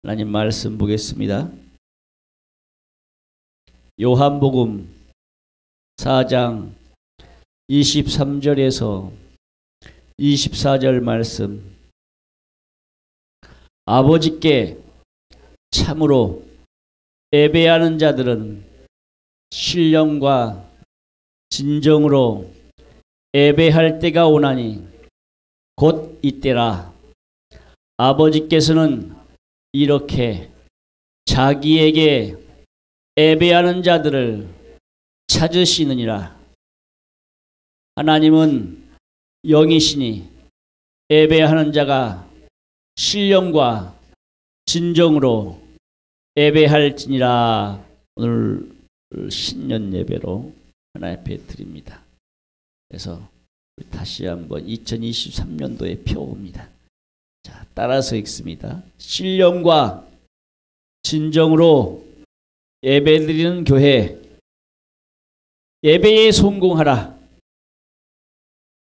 하나님 말씀 보겠습니다. 요한복음 4장 23절에서 24절 말씀. 아버지께 참으로 예배하는 자들은 신령과 진정으로 예배할 때가 오나니 곧 이때라. 아버지께서는 이렇게 자기에게 예배하는 자들을 찾으시느니라. 하나님은 영이시니 예배하는 자가 신령과 진정으로 예배할지니라. 오늘 신년 예배로 하나님 앞에 드립니다. 그래서 다시 한번 2023년도의 표입니다. 자, 따라서 읽습니다. 신령과 진정으로 예배드리는 교회, 예배에 성공하라.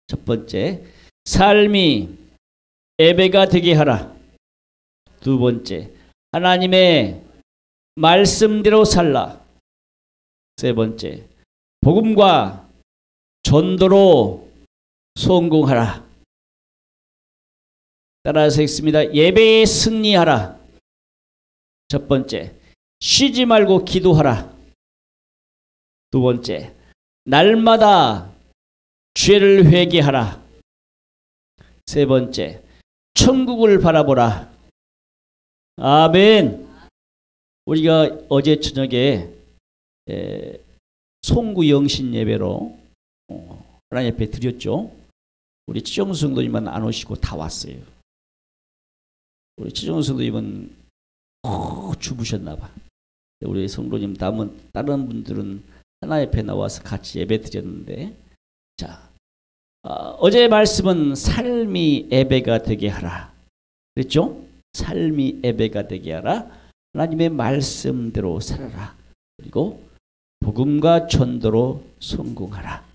첫 번째, 삶이 예배가 되게 하라. 두 번째, 하나님의 말씀대로 살라. 세 번째, 복음과 전도로 성공하라. 따라서 읽습니다. 예배에 승리하라. 첫 번째, 쉬지 말고 기도하라. 두 번째, 날마다 죄를 회개하라. 세 번째, 천국을 바라보라. 아멘. 우리가 어제 저녁에 송구 영신 예배로 하나님 앞에 드렸죠. 우리 최정수 성도님은 안 오시고 다 왔어요. 우리 최정수 성도님은 주무셨나 봐. 우리 성도님 다른 분들은 하나님 앞에 나와서 같이 예배 드렸는데, 자, 어제의 말씀은 삶이 예배가 되게 하라 그랬죠? 삶이 예배가 되게 하라. 하나님의 말씀대로 살아라. 그리고 복음과 전도로 성공하라.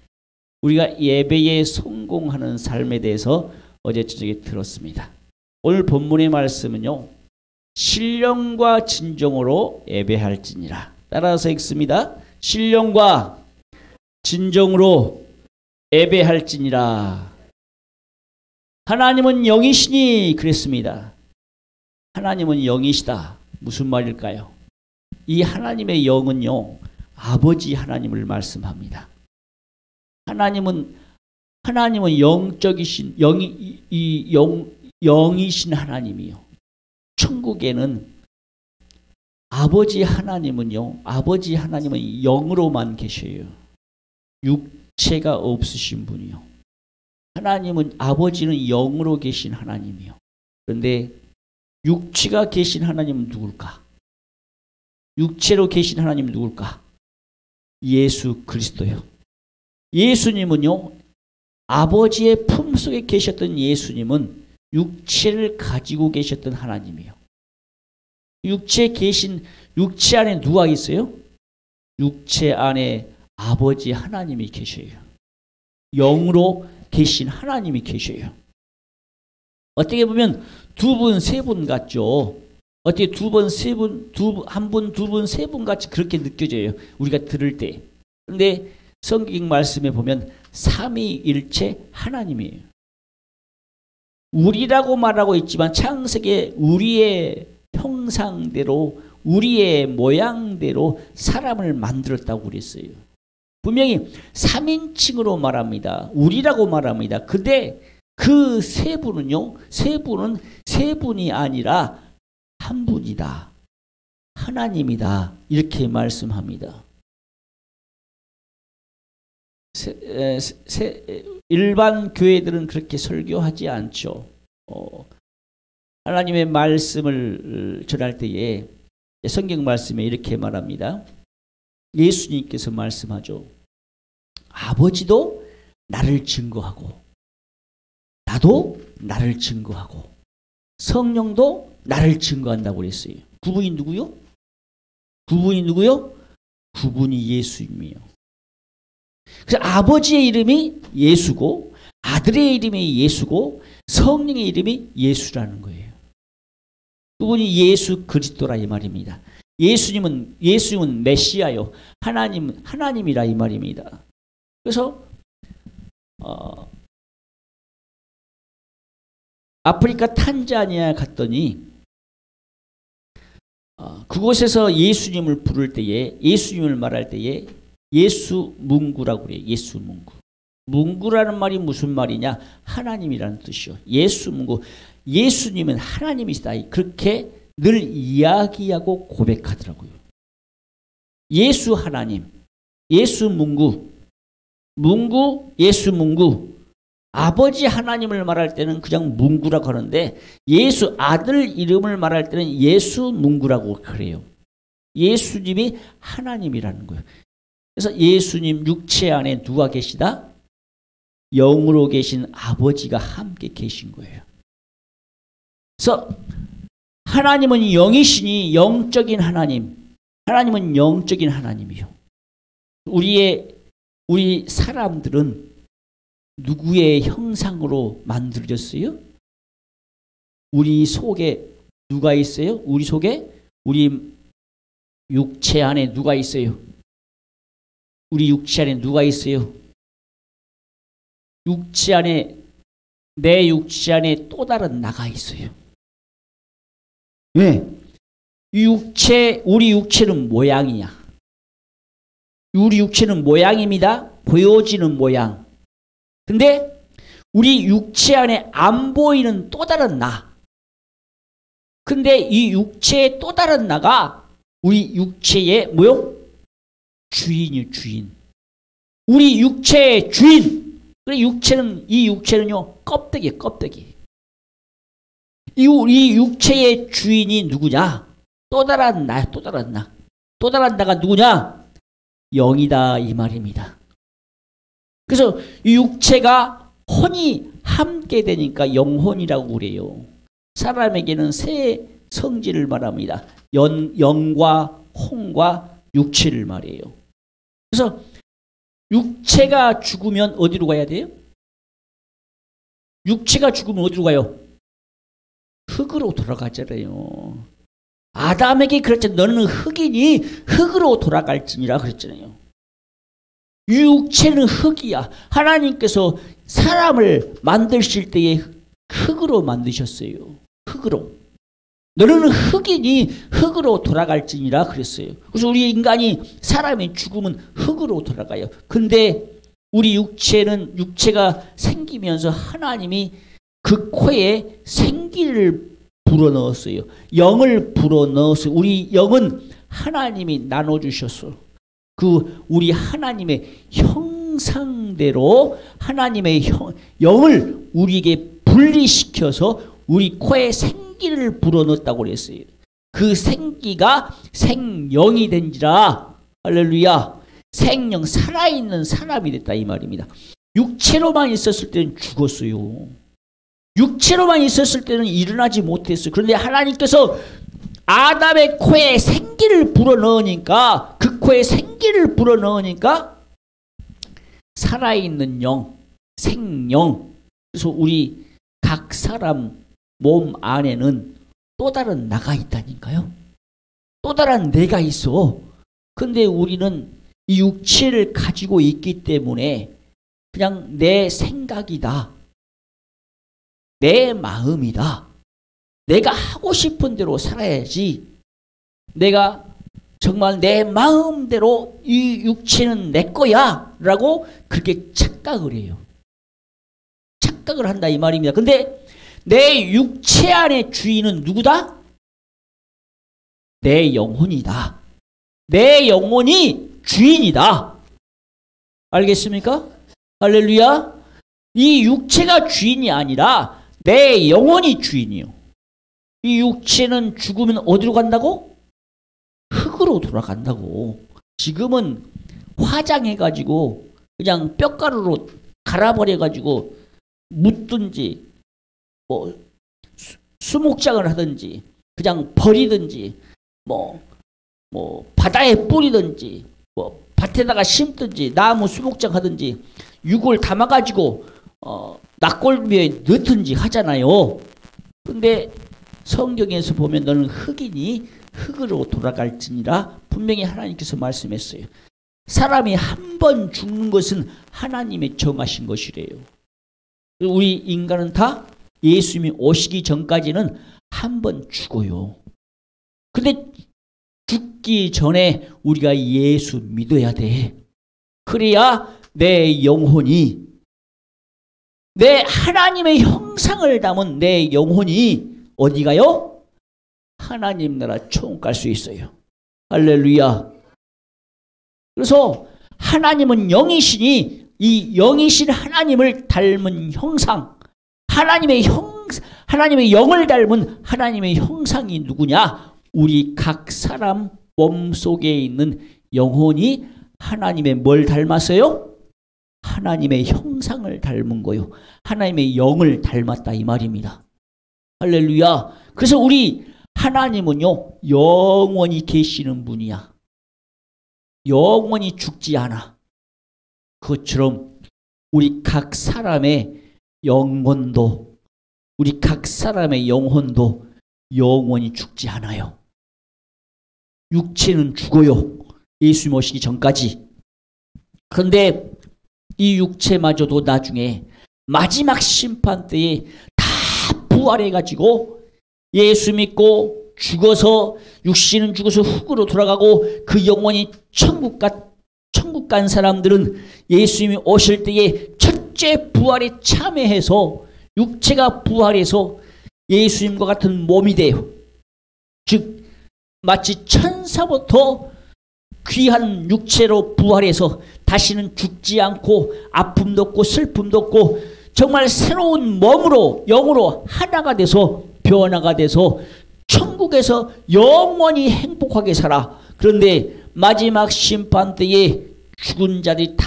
우리가 예배에 성공하는 삶에 대해서 어제 저녁에 들었습니다. 오늘 본문의 말씀은요, 신령과 진정으로 예배할지니라. 따라서 읽습니다. 신령과 진정으로 예배할지니라. 하나님은 영이시니 그랬습니다. 하나님은 영이시다. 무슨 말일까요? 이 하나님의 영은요, 아버지 하나님을 말씀합니다. 하나님은 영적이신 영이신 하나님이요. 천국에는 아버지 하나님은 영으로만 계셔요. 육체가 없으신 분이요. 아버지는 영으로 계신 하나님이요. 그런데 육체가 계신 하나님은 누굴까? 육체로 계신 하나님은 누굴까? 예수 그리스도요. 예수님은요, 아버지의 품속에 계셨던 예수님은 육체를 가지고 계셨던 하나님이요. 육체 안에 누가 있어요? 육체 안에 아버지 하나님이 계셔요. 영으로 계신 하나님이 계셔요. 어떻게 보면 두 분, 세 분 같죠. 어떻게 두 분, 세 분, 한 분, 두 분, 세 분 같이 그렇게 느껴져요. 우리가 들을 때. 그런데 성경 말씀에 보면 삼위일체 하나님이에요. 우리라고 말하고 있지만 창세기에 우리의 형상대로, 우리의 모양대로 사람을 만들었다고 그랬어요. 분명히 3인칭으로 말합니다. 우리라고 말합니다. 근데 그 세 분은요, 세 분이 아니라 한 분이다. 하나님이다. 이렇게 말씀합니다. 일반 교회들은 그렇게 설교하지 않죠. 하나님의 말씀을 전할 때에 성경 말씀에 이렇게 말합니다. 예수님께서 말씀하죠. 아버지도 나를 증거하고 나도 나를 증거하고 성령도 나를 증거한다고 그랬어요. 그분이 누구요? 그분이 예수님이요. 그래서 아버지의 이름이 예수고 아들의 이름이 예수고 성령의 이름이 예수라는 거예요. 그분이 예수 그리스도라 이 말입니다. 예수님은 메시아요. 하나님이라 이 말입니다. 그래서 아프리카 탄자니아 갔더니 그곳에서 예수님을 부를 때에, 예수님을 말할 때에 예수 문구라고 그래요. 예수 문구. 문구라는 말이 무슨 말이냐? 하나님이라는 뜻이요. 예수 문구. 예수님은 하나님이시다. 그렇게 늘 이야기하고 고백하더라고요. 예수 하나님, 예수 문구, 예수 문구. 아버지 하나님을 말할 때는 그냥 문구라고 하는데 예수 아들 이름을 말할 때는 예수 문구라고 그래요. 예수님이 하나님이라는 거예요. 그래서 예수님 육체 안에 누가 계시다? 영으로 계신 아버지가 함께 계신 거예요. 그래서 하나님은 영이시니 영적인 하나님, 하나님은 영적인 하나님이요. 우리 사람들은 누구의 형상으로 만들어졌어요? 우리 속에 누가 있어요? 우리 속에 우리 육체 안에 누가 있어요? 우리 육체 안에 누가 있어요? 육체 안에, 내 육체 안에 또 다른 나가 있어요. 왜? 우리 육체는 모양이야. 우리 육체는 모양입니다. 보여지는 모양. 근데 우리 육체 안에 안 보이는 또 다른 나. 근데 이 육체의 또 다른 나가 우리 육체의 뭐요? 주인이요, 주인. 우리 육체의 주인. 이 육체는요, 껍데기. 이 육체의 주인이 누구냐? 또 다른 나야, 또 다른 나. 또 다른 나가 누구냐? 영이다, 이 말입니다. 그래서 이 육체가 혼이 함께 되니까 영혼이라고 그래요. 사람에게는 세 성질을 말합니다. 영과 혼과 육체를 말해요. 그래서 육체가 죽으면 어디로 가야 돼요? 육체가 죽으면 어디로 가요? 흙으로 돌아가잖아요. 아담에게 그랬잖아요. 너는 흙이니 흙으로 돌아갈지니라 그랬잖아요. 육체는 흙이야. 하나님께서 사람을 만드실 때에 흙으로 만드셨어요. 흙으로. 너는 흙이니 흙으로 돌아갈지니라 그랬어요. 그래서 우리 인간이 사람이 죽으면 흙으로 돌아가요. 근데 우리 육체가 생기면서 하나님이 그 코에 생기를 불어넣었어요. 영을 불어넣었어요. 우리 영은 하나님이 나눠주셨어. 우리 하나님의 형상대로 하나님의 영을 우리에게 분리시켜서 우리 코에 생기를 불어넣었다고 그랬어요. 그 생기가 생영이 된지라. 할렐루야. 생영, 살아있는 사람이 됐다 이 말입니다. 육체로만 있었을 때는 죽었어요. 육체로만 있었을 때는 일어나지 못했어요. 그런데 하나님께서 아담의 코에 생기를 불어넣으니까, 그 코에 생기를 불어넣으니까 살아있는 영, 생영. 그래서 우리 각 사람 몸 안에는 또 다른 나가 있다니까요. 또 다른 내가 있어. 근데 우리는 이 육체를 가지고 있기 때문에 그냥 내 생각이다, 내 마음이다, 내가 하고 싶은 대로 살아야지, 내가 정말 내 마음대로 이 육체는 내 거야 라고 그렇게 착각을 해요. 착각을 한다 이 말입니다. 근데 내 육체 안의 주인은 누구다? 내 영혼이다. 내 영혼이 주인이다. 알겠습니까? 할렐루야. 이 육체가 주인이 아니라 내 영혼이 주인이요. 이 육체는 죽으면 어디로 간다고? 흙으로 돌아간다고. 지금은 화장해가지고 그냥 뼈가루로 갈아버려가지고 묻든지 뭐 수목장을 하든지 그냥 버리든지 뭐 바다에 뿌리든지 뭐 밭에다가 심든지 나무 수목장 하든지 육을 담아가지고 낙골비에 넣든지 하잖아요. 근데 성경에서 보면 너는 흙이니 흙으로 돌아갈지니라 분명히 하나님께서 말씀했어요. 사람이 한 번 죽는 것은 하나님의 정하신 것이래요. 우리 인간은 다 예수님이 오시기 전까지는 한 번 죽어요. 근데 죽기 전에 우리가 예수 믿어야 돼. 그래야 내 영혼이, 내 하나님의 형상을 담은 내 영혼이 어디 가요? 하나님 나라 천국 갈 수 있어요. 할렐루야. 그래서 하나님은 영이시니 이 영이신 하나님을 닮은 형상, 하나님의 영을 닮은 하나님의 형상이 누구냐? 우리 각 사람 몸속에 있는 영혼이 하나님의 뭘 닮았어요? 하나님의 형상을 닮은 거요. 하나님의 영을 닮았다 이 말입니다. 할렐루야. 그래서 우리 하나님은요, 영원히 계시는 분이야. 영원히 죽지 않아. 그것처럼 우리 각 사람의 영혼도, 우리 각 사람의 영혼도 영원히 죽지 않아요. 육체는 죽어요. 예수님 오시기 전까지. 그런데 이 육체마저도 나중에 마지막 심판 때에 다 부활해가지고 예수 믿고 죽어서 육신은 죽어서 흙으로 돌아가고 그 영혼이 천국 간 사람들은 예수님이 오실 때에 첫째 부활에 참여해서 육체가 부활해서 예수님과 같은 몸이 돼요. 즉 마치 천사부터 귀한 육체로 부활해서 다시는 죽지 않고 아픔도 없고 슬픔도 없고 정말 새로운 몸으로 영으로 하나가 돼서 변화가 돼서 천국에서 영원히 행복하게 살아. 그런데 마지막 심판 때에 죽은 자들이 다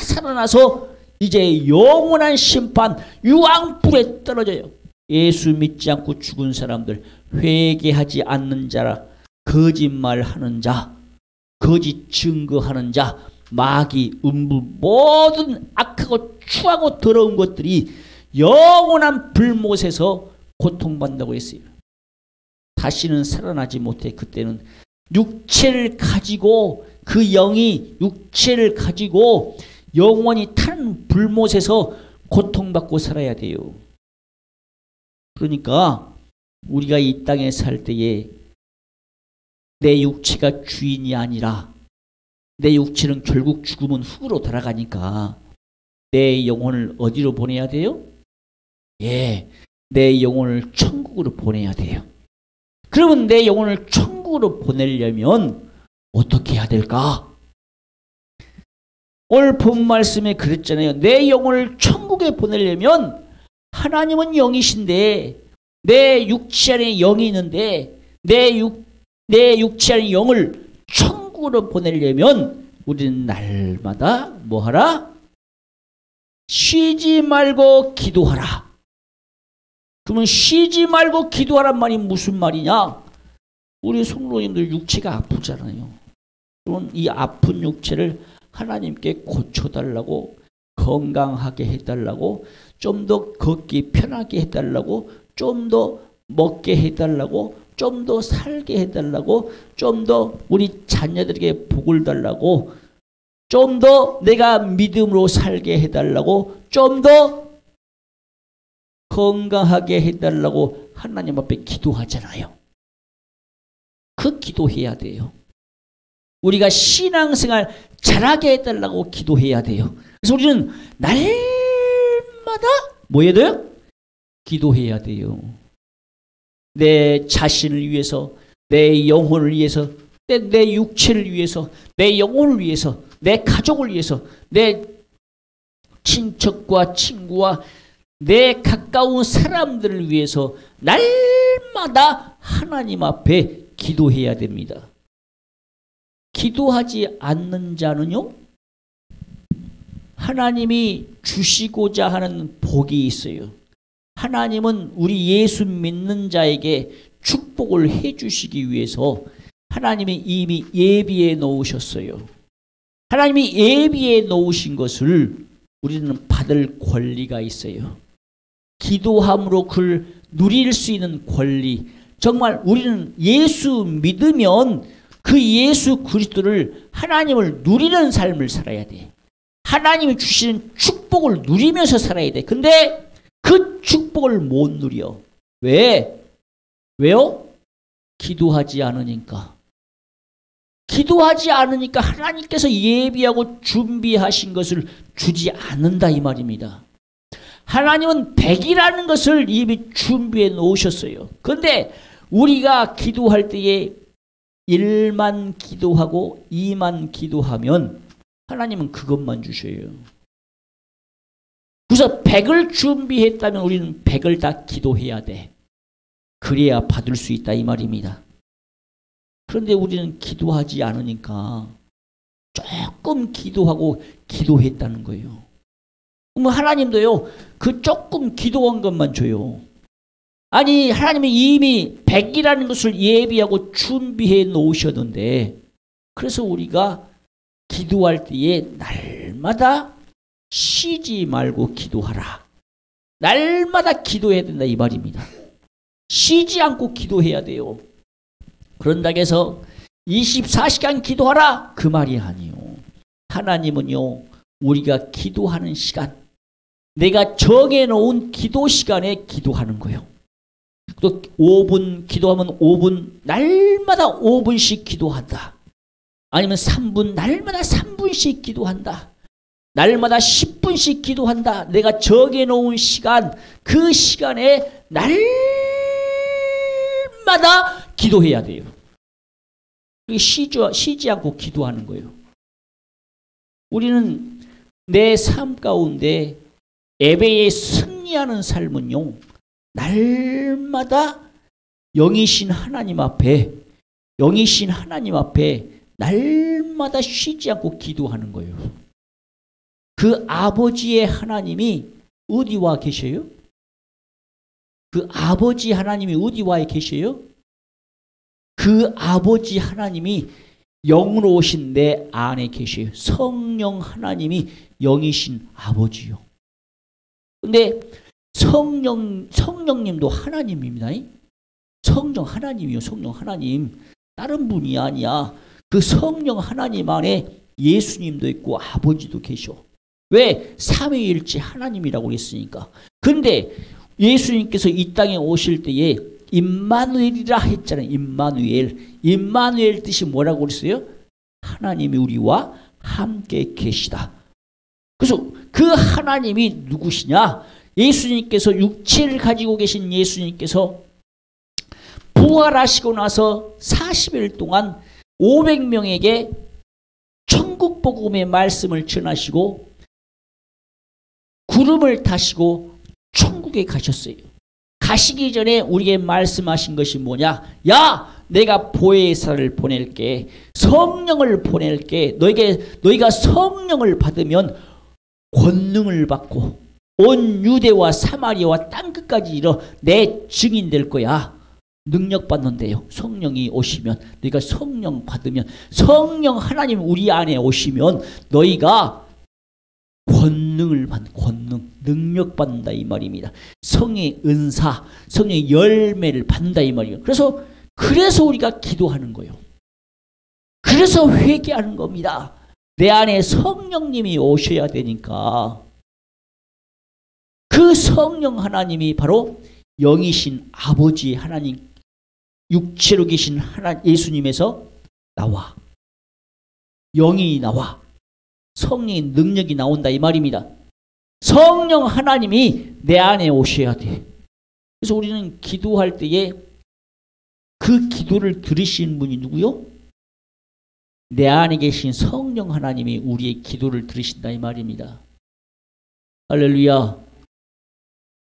살아나서 이제 영원한 심판 유황불에 떨어져요. 예수 믿지 않고 죽은 사람들, 회개하지 않는 자라, 거짓말하는 자, 거짓 증거하는 자, 마귀, 음부 모든 악하고 추하고 더러운 것들이 영원한 불못에서 고통받는다고 했어요. 다시는 살아나지 못해. 그때는 육체를 가지고 그 영이 육체를 가지고 영원히 타는 불못에서 고통받고 살아야 돼요. 그러니까 우리가 이 땅에 살 때에 내 육체가 주인이 아니라 내 육체는 결국 죽으면 흙으로 돌아가니까 내 영혼을 어디로 보내야 돼요? 예, 내 영혼을 천국으로 보내야 돼요. 그러면 내 영혼을 천국으로 보내려면 어떻게 해야 될까? 오늘 본 말씀에 그랬잖아요. 내 영혼을 천국에 보내려면 하나님은 영이신데 내 육체 안에 영이 있는데 내 육체 안에 영을 천국으로 보내려면 우리는 날마다 뭐하라? 쉬지 말고 기도하라. 그러면 쉬지 말고 기도하란 말이 무슨 말이냐? 우리 성도님들 육체가 아프잖아요. 그러면 이 아픈 육체를 하나님께 고쳐달라고, 건강하게 해달라고, 좀 더 걷기 편하게 해달라고, 좀 더 먹게 해달라고, 좀 더 살게 해달라고, 좀 더 우리 자녀들에게 복을 달라고, 좀 더 내가 믿음으로 살게 해달라고, 좀 더 건강하게 해달라고 하나님 앞에 기도하잖아요. 그 기도해야 돼요. 우리가 신앙생활 잘하게 해달라고 기도해야 돼요. 그래서 우리는 날마다 뭐 해야 돼요? 기도해야 돼요. 내 자신을 위해서, 내 영혼을 위해서, 내 육체를 위해서, 내 영혼을 위해서, 내 가족을 위해서, 내 친척과 친구와 내 가까운 사람들을 위해서 날마다 하나님 앞에 기도해야 됩니다. 기도하지 않는 자는요, 하나님이 주시고자 하는 복이 있어요. 하나님은 우리 예수 믿는 자에게 축복을 해 주시기 위해서 하나님이 이미 예비해 놓으셨어요. 하나님이 예비해 놓으신 것을 우리는 받을 권리가 있어요. 기도함으로 그를 누릴 수 있는 권리, 정말 우리는 예수 믿으면 그 예수 그리스도를 하나님을 누리는 삶을 살아야 돼. 하나님이 주시는 축복을 누리면서 살아야 돼. 근데 그 축복을 못 누려. 왜? 왜요? 기도하지 않으니까. 기도하지 않으니까 하나님께서 예비하고 준비하신 것을 주지 않는다 이 말입니다. 하나님은 100이라는 것을 이미 준비해 놓으셨어요. 그런데 우리가 기도할 때에 1만 기도하고 2만 기도하면 하나님은 그것만 주셔요. 그래서 100을 준비했다면 우리는 100을 다 기도해야 돼. 그래야 받을 수 있다 이 말입니다. 그런데 우리는 기도하지 않으니까 조금 기도하고 기도했다는 거예요. 그럼 하나님도요, 그 조금 기도한 것만 줘요. 아니, 하나님은 이미 100이라는 것을 예비하고 준비해 놓으셨는데, 그래서 우리가 기도할 때에 날마다 쉬지 말고 기도하라. 날마다 기도해야 된다 이 말입니다. 쉬지 않고 기도해야 돼요. 그런다고 해서 24시간 기도하라 그 말이 아니에요. 하나님은요, 우리가 기도하는 시간, 내가 정해놓은 기도 시간에 기도하는 거예요. 또 5분 기도하면 5분, 날마다 5분씩 기도한다. 아니면 3분, 날마다 3분씩 기도한다. 날마다 10분씩 기도한다. 내가 정해놓은 시간, 그 시간에 날마다 기도해야 돼요. 쉬지 않고 기도하는 거예요. 우리는 내 삶 가운데 예배에 승리하는 삶은요, 날마다 영이신 하나님 앞에, 영이신 하나님 앞에 날마다 쉬지 않고 기도하는 거예요. 그 아버지의 하나님이 어디 와 계셔요? 그 아버지 하나님이 어디 와 계셔요? 그 아버지 하나님이 영으로 오신 내 안에 계셔요. 성령 하나님이 영이신 아버지요. 근데 성령님도 하나님입니다. 성령 하나님이요. 성령 하나님. 다른 분이 아니야. 그 성령 하나님 안에 예수님도 있고 아버지도 계셔. 왜? 삼위일체 하나님이라고 했으니까. 근데 예수님께서 이 땅에 오실 때에 임마누엘이라 했잖아요. 임마누엘. 임마누엘 뜻이 뭐라고 그랬어요? 하나님이 우리와 함께 계시다. 그래서 그 하나님이 누구시냐? 예수님께서 육체를 가지고 계신 예수님께서 부활하시고 나서 40일 동안 500명에게 천국 복음의 말씀을 전하시고 구름을 타시고 천국에 가셨어요. 가시기 전에 우리에게 말씀하신 것이 뭐냐? 야, 내가 보혜사를 보낼게. 성령을 보낼게. 너희가 성령을 받으면 권능을 받고 온 유대와 사마리아와 땅끝까지 이르러 내 증인 될 거야. 능력 받는데요. 성령이 오시면, 너희가 성령 받으면, 성령 하나님 우리 안에 오시면 너희가 권능을 받는, 권능, 능력 받는다 이 말입니다. 성의 은사, 성의 열매를 받는다 이 말이에요. 그래서 우리가 기도하는 거예요. 그래서 회개하는 겁니다. 내 안에 성령님이 오셔야 되니까. 그 성령 하나님이 바로 영이신 아버지 하나님, 육체로 계신 예수님에서 나와. 영이 나와. 성령의 능력이 나온다 이 말입니다. 성령 하나님이 내 안에 오셔야 돼. 그래서 우리는 기도할 때에 그 기도를 들으신 분이 누구요? 내 안에 계신 성령 하나님이 우리의 기도를 들으신다 이 말입니다. 할렐루야.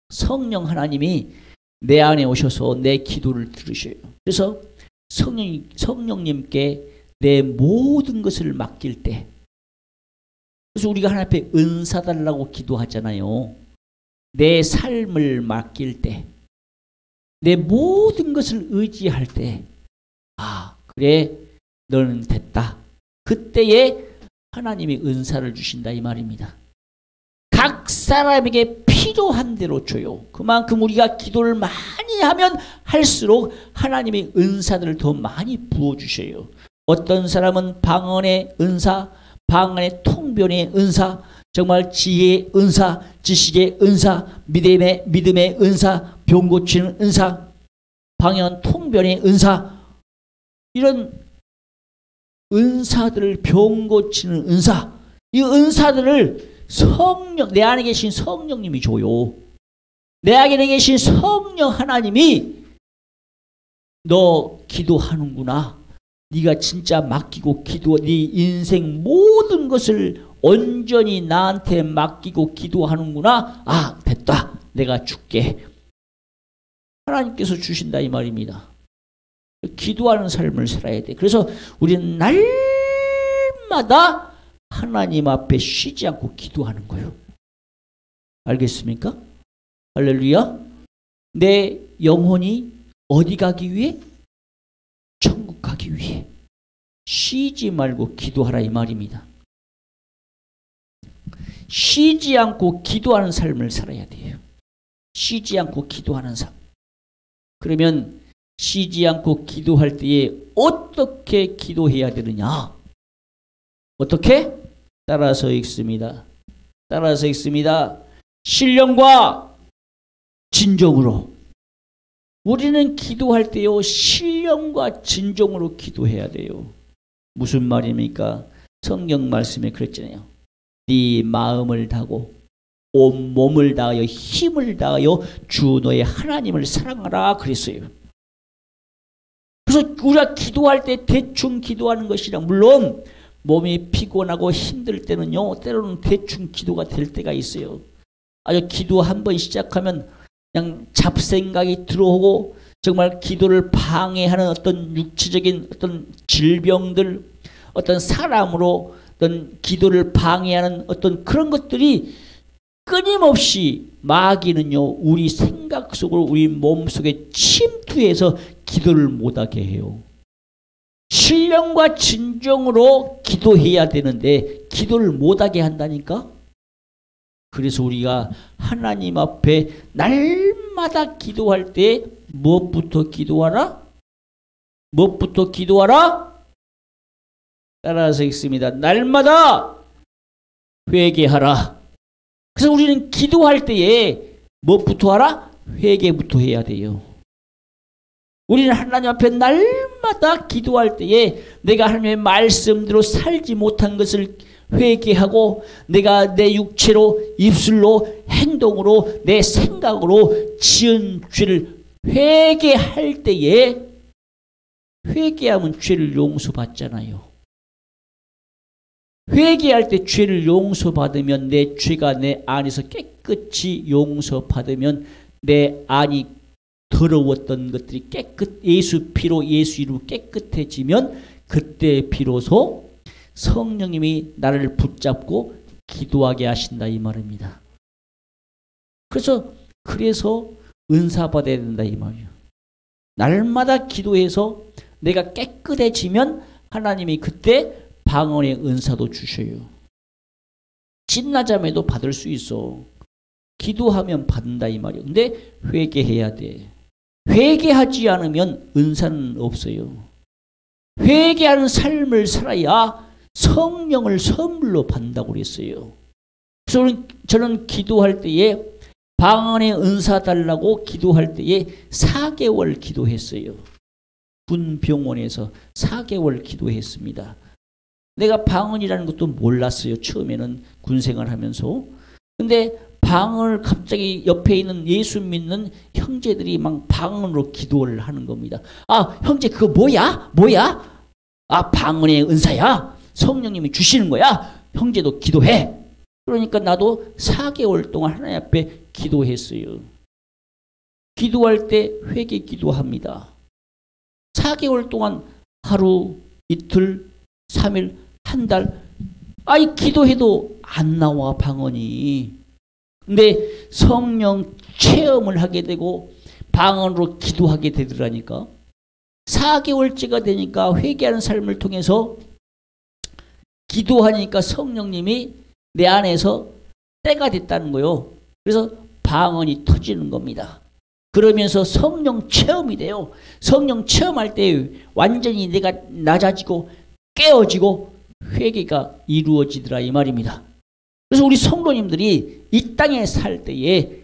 성령 하나님이 내 안에 오셔서 내 기도를 들으셔요. 그래서 성령님께 내 모든 것을 맡길 때, 그래서 우리가 하나님 앞에 은사 달라고 기도하잖아요. 내 삶을 맡길 때, 내 모든 것을 의지할 때, 아, 그래, 너는 됐다. 그때에 하나님이 은사를 주신다 이 말입니다. 각 사람에게 필요한 대로 줘요. 그만큼 우리가 기도를 많이 많이 하면 할수록 하나님의 은사들을 더 많이 부어주셔요. 어떤 사람은 방언의 은사, 방언의 통변의 은사, 정말 지혜의 은사, 지식의 은사, 믿음의 은사, 병 고치는 은사, 방언 통변의 은사, 이런 은사들을, 병 고치는 은사, 이 은사들을 성령, 내 안에 계신 성령님이 줘요. 내 안에 계신 성령 하나님이 너 기도하는구나, 네가 진짜 맡기고 네 인생 모든 것을 온전히 나한테 맡기고 기도하는구나, 아 됐다, 내가 줄게, 하나님께서 주신다 이 말입니다. 기도하는 삶을 살아야 돼. 그래서 우리는 날마다 하나님 앞에 쉬지 않고 기도하는 거예요. 알겠습니까? 할렐루야. 내 영혼이 어디 가기 위해? 천국 가기 위해. 쉬지 말고 기도하라 이 말입니다. 쉬지 않고 기도하는 삶을 살아야 돼요. 쉬지 않고 기도하는 삶. 그러면 쉬지 않고 기도할 때에 어떻게 기도해야 되느냐? 어떻게? 따라서 읽습니다. 따라서 읽습니다. 신령과 진정으로. 우리는 기도할 때요, 신령과 진정으로 기도해야 돼요. 무슨 말입니까? 성경 말씀에 그랬잖아요. 네 마음을 다하고 온 몸을 다하여 힘을 다하여 주 너의 하나님을 사랑하라 그랬어요. 그래서 우리가 기도할 때 대충 기도하는 것이라, 물론 몸이 피곤하고 힘들 때는요, 때로는 대충 기도가 될 때가 있어요. 아주 기도 한 번 시작하면 그냥 잡생각이 들어오고 정말 기도를 방해하는 어떤 육체적인 어떤 질병들, 어떤 사람으로 어떤 기도를 방해하는 어떤 그런 것들이 끊임없이 마귀는요, 우리 생각 속으로 우리 몸속에 침투해서 기도를 못하게 해요. 신령과 진정으로 기도해야 되는데 기도를 못하게 한다니까. 그래서 우리가 하나님 앞에 날마다 기도할 때 무엇부터 기도하라? 무엇부터 기도하라? 따라서 읽습니다. 날마다 회개하라. 그래서 우리는 기도할 때에 무엇부터 하라? 회개부터 해야 돼요. 우리는 하나님 앞에 날마다 기도할 때에 내가 하나님의 말씀대로 살지 못한 것을 회개하고, 내가 내 육체로, 입술로, 행동으로, 내 생각으로 지은 죄를 회개할 때에, 회개하면 죄를 용서받잖아요. 회개할 때 죄를 용서받으면, 내 죄가 내 안에서 깨끗이 용서받으면 내 안이 더러웠던 것들이 예수 피로, 예수 이름으로 깨끗해지면 그때 비로소 성령님이 나를 붙잡고 기도하게 하신다 이 말입니다. 그래서 은사 받아야 된다 이 말이에요. 날마다 기도해서 내가 깨끗해지면 하나님이 그때 방언의 은사도 주셔요. 진나자매도 받을 수 있어. 기도하면 받는다 이 말이에요. 근데 회개해야 돼. 회개하지 않으면 은사는 없어요. 회개하는 삶을 살아야 성령을 선물로 받는다고 그랬어요. 그래서 저는 기도할 때에 방언의 은사 달라고 기도할 때에 4개월 기도했어요. 군병원에서 4개월 기도했습니다. 내가 방언이라는 것도 몰랐어요. 처음에는 군생활 하면서. 근데 방언을 갑자기 옆에 있는 예수 믿는 형제들이 막 방언으로 기도를 하는 겁니다. 아, 형제 그거 뭐야? 뭐야? 아, 방언의 은사야? 성령님이 주시는 거야? 형제도 기도해. 그러니까 나도 4개월 동안 하나님 앞에 기도했어요. 기도할 때 회개 기도합니다. 4개월 동안 하루, 이틀, 3일, 한 달, 아이 기도해도 안 나와 방언이. 근데 성령 체험을 하게 되고 방언으로 기도하게 되더라니까. 4개월째가 되니까 회개하는 삶을 통해서 기도하니까 성령님이 내 안에서 때가 됐다는 거요. 그래서 방언이 터지는 겁니다. 그러면서 성령 체험이 돼요. 성령 체험할 때 완전히 내가 낮아지고 깨어지고 회개가 이루어지더라 이 말입니다. 그래서 우리 성도님들이 이 땅에 살 때에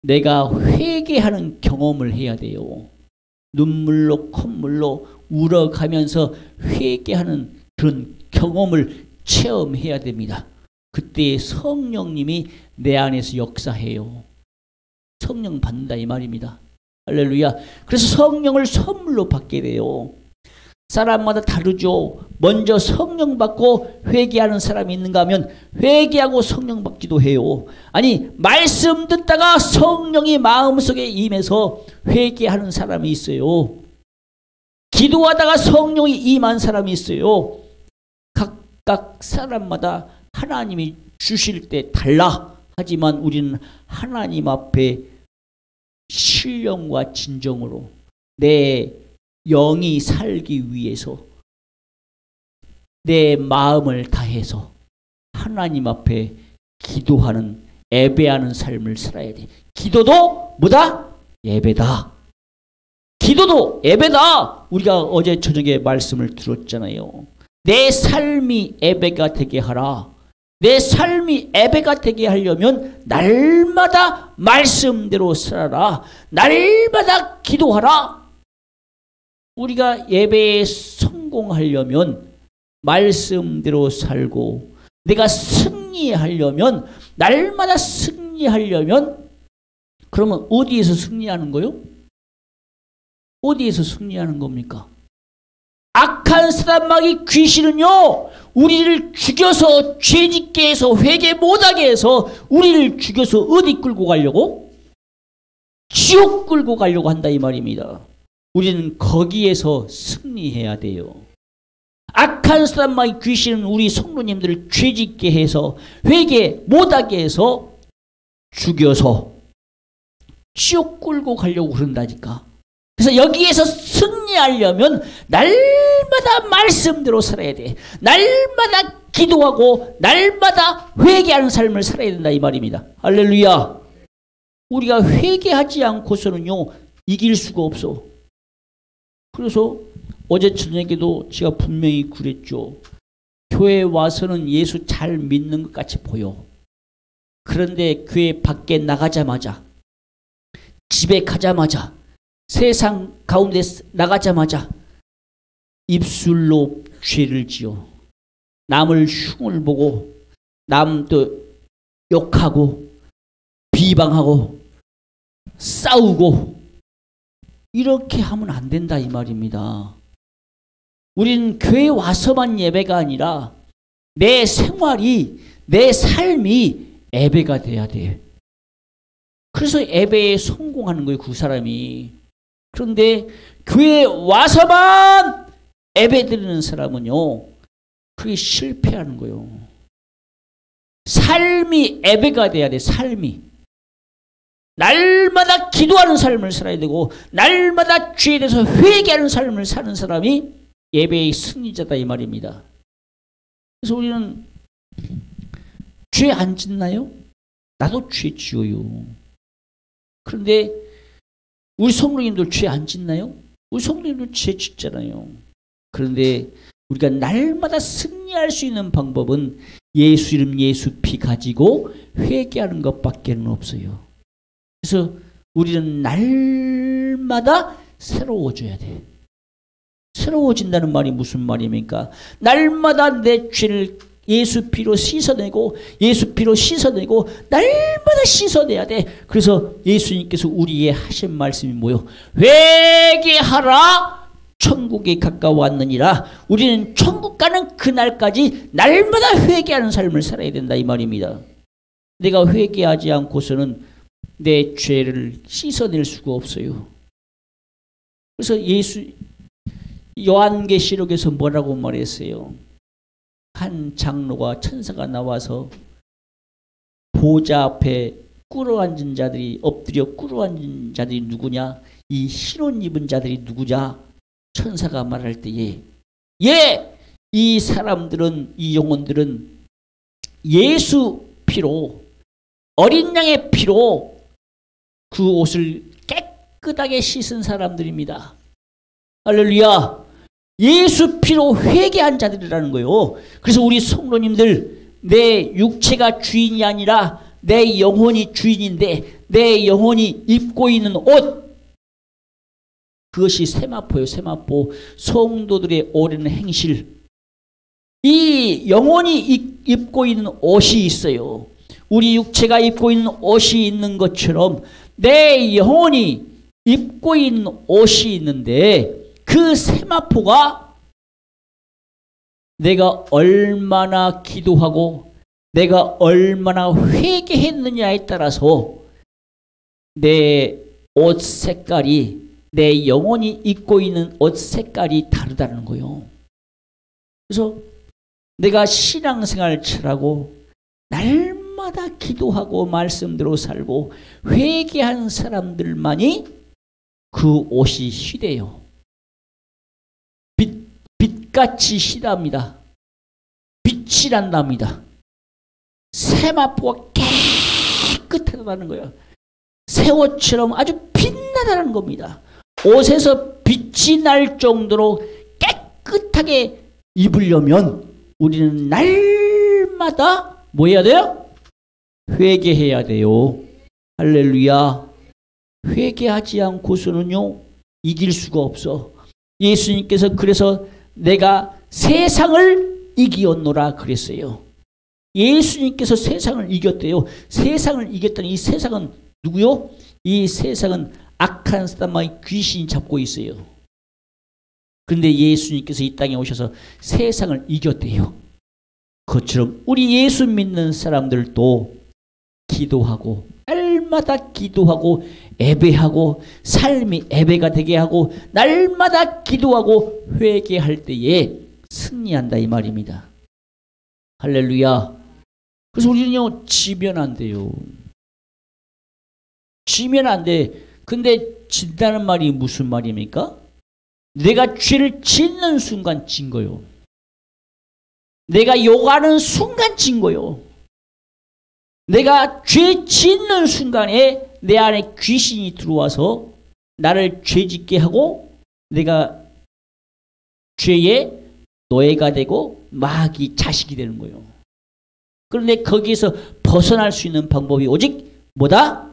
내가 회개하는 경험을 해야 돼요. 눈물로 콧물로 울어가면서 회개하는 그런 경험을 체험해야 됩니다. 그때 성령님이 내 안에서 역사해요. 성령 받는다 이 말입니다. 할렐루야. 그래서 성령을 선물로 받게 돼요. 사람마다 다르죠. 먼저 성령 받고 회개하는 사람이 있는가 하면 회개하고 성령 받기도 해요. 아니 말씀 듣다가 성령이 마음속에 임해서 회개하는 사람이 있어요. 기도하다가 성령이 임한 사람이 있어요. 각각 사람마다 하나님이 주실 때 달라. 하지만 우리는 하나님 앞에 신령과 진정으로 내 영이 살기 위해서 내 마음을 다해서 하나님 앞에 기도하는 예배하는 삶을 살아야 돼. 기도도 뭐다? 예배다. 기도도 예배다. 우리가 어제 저녁에 말씀을 들었잖아요. 내 삶이 예배가 되게 하라. 내 삶이 예배가 되게 하려면 날마다 말씀대로 살아라. 날마다 기도하라. 우리가 예배에 성공하려면 말씀대로 살고 내가 승리하려면 날마다 승리하려면 그러면 어디에서 승리하는 거요? 어디에서 승리하는 겁니까? 악한 사단마귀 귀신은요 우리를 죽여서 죄짓게 해서 회개 못하게 해서 우리를 죽여서 어디 끌고 가려고? 지옥 끌고 가려고 한다 이 말입니다. 우리는 거기에서 승리해야 돼요. 악한 사단마귀 귀신은 우리 성도님들을 죄짓게 해서 회개 못하게 해서 죽여서 지옥 끌고 가려고 그런다니까. 그래서 여기에서 승리하려면 날마다 말씀대로 살아야 돼. 날마다 기도하고 날마다 회개하는 삶을 살아야 된다 이 말입니다. 할렐루야. 우리가 회개하지 않고서는요 이길 수가 없어. 그래서 어제 저녁에도 제가 분명히 그랬죠. 교회에 와서는 예수 잘 믿는 것 같이 보여. 그런데 교회 밖에 나가자마자 집에 가자마자 세상 가운데 나가자마자 입술로 죄를 지어 남을 흉을 보고 남도 욕하고 비방하고 싸우고 이렇게 하면 안 된다 이 말입니다. 우리는 교회에 와서만 예배가 아니라 내 생활이 내 삶이 예배가 돼야 돼. 그래서 예배에 성공하는 거예요 그 사람이. 그런데 교회에 와서만 예배 드리는 사람은요 그게 실패하는 거예요. 삶이 예배가 돼야 돼. 삶이 날마다 기도하는 삶을 살아야 되고 날마다 죄에 대해서 회개하는 삶을 사는 사람이 예배의 승리자다 이 말입니다. 그래서 우리는 죄 안 짓나요? 나도 죄 지어요. 그런데 우리 성도님들 죄 안 짓나요? 우리 성도님들 죄 짓잖아요. 그런데 우리가 날마다 승리할 수 있는 방법은 예수 이름 예수 피 가지고 회개하는 것밖에는 없어요. 그래서 우리는 날마다 새로워져야 돼. 새로워진다는 말이 무슨 말입니까? 날마다 내 죄를 예수 피로 씻어내고 예수 피로 씻어내고 날마다 씻어내야 돼. 그래서 예수님께서 우리에게 하신 말씀이 뭐요? 회개하라 천국에 가까워왔느니라. 우리는 천국 가는 그날까지 날마다 회개하는 삶을 살아야 된다 이 말입니다. 내가 회개하지 않고서는 내 죄를 씻어낼 수가 없어요. 그래서 요한계시록에서 뭐라고 말했어요? 한 장로가 천사가 나와서 보좌 앞에 꿇어앉은 자들이 엎드려 꿇어앉은 자들이 누구냐? 이 흰옷 입은 자들이 누구냐? 천사가 말할 때에 이 사람들은 이 영혼들은 예수 피로 어린 양의 피로 그 옷을 깨끗하게 씻은 사람들입니다. 할렐루야. 예수 피로 회개한 자들이라는 거예요. 그래서 우리 성도님들, 내 육체가 주인이 아니라 내 영혼이 주인인데 내 영혼이 입고 있는 옷, 그것이 세마포예요. 세마포. 성도들의 오래는 행실. 이 영혼이 입고 있는 옷이 있어요. 우리 육체가 입고 있는 옷이 있는 것처럼 내 영혼이 입고 있는 옷이 있는데 그 세마포가 내가 얼마나 기도하고 내가 얼마나 회개했느냐에 따라서 내 옷 색깔이, 내 영혼이 입고 있는 옷 색깔이 다르다는 거예요. 그래서 내가 신앙생활 잘하고 날마다 기도하고 말씀대로 살고 회개한 사람들만이 그 옷이 희대요. 빛같이 희답니다. 빛이 난답니다. 세마포가 깨끗하다는 거예요. 새 옷처럼 아주 빛나다는 겁니다. 옷에서 빛이 날 정도로 깨끗하게 입으려면 우리는 날마다 뭐 해야 돼요? 회개해야 돼요. 할렐루야. 회개하지 않고서는요 이길 수가 없어. 예수님께서 그래서 내가 세상을 이기었노라 그랬어요. 예수님께서 세상을 이겼대요. 세상을 이겼다니 이 세상은 누구요? 이 세상은 악한 사람과 귀신이 잡고 있어요. 그런데 예수님께서 이 땅에 오셔서 세상을 이겼대요. 그것처럼 우리 예수 믿는 사람들도 기도하고 날마다 기도하고 예배하고 삶이 예배가 되게 하고 날마다 기도하고 회개할 때에 승리한다 이 말입니다. 할렐루야. 그래서 우리는요 지면 안 돼요. 지면 안 돼. 근데 진다는 말이 무슨 말입니까? 내가 죄를 짓는 순간 진 거요. 내가 욕하는 순간 진 거요. 내가 죄 짓는 순간에 내 안에 귀신이 들어와서 나를 죄짓게 하고 내가 죄의 노예가 되고 마귀 자식이 되는 거예요. 그런데 거기에서 벗어날 수 있는 방법이 오직 뭐다?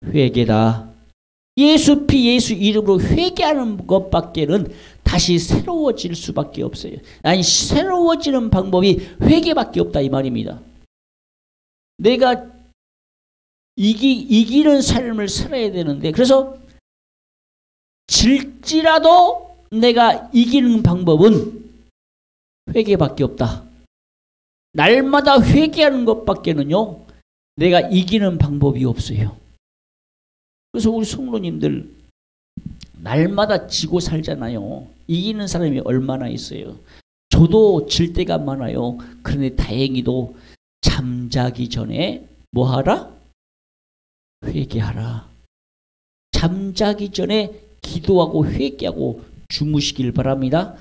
회개다. 예수 피 예수 이름으로 회개하는 것밖에는 다시 새로워질 수밖에 없어요. 아니 새로워지는 방법이 회개밖에 없다 이 말입니다. 내가 이기는 삶을 살아야 되는데 그래서 질지라도 내가 이기는 방법은 회개밖에 없다. 날마다 회개하는 것밖에는요 내가 이기는 방법이 없어요. 그래서 우리 성도님들 날마다 지고 살잖아요. 이기는 사람이 얼마나 있어요. 저도 질 때가 많아요. 그런데 다행히도 잠자기 전에 뭐 하라? 회개하라. 잠자기 전에 기도하고 회개하고 주무시길 바랍니다.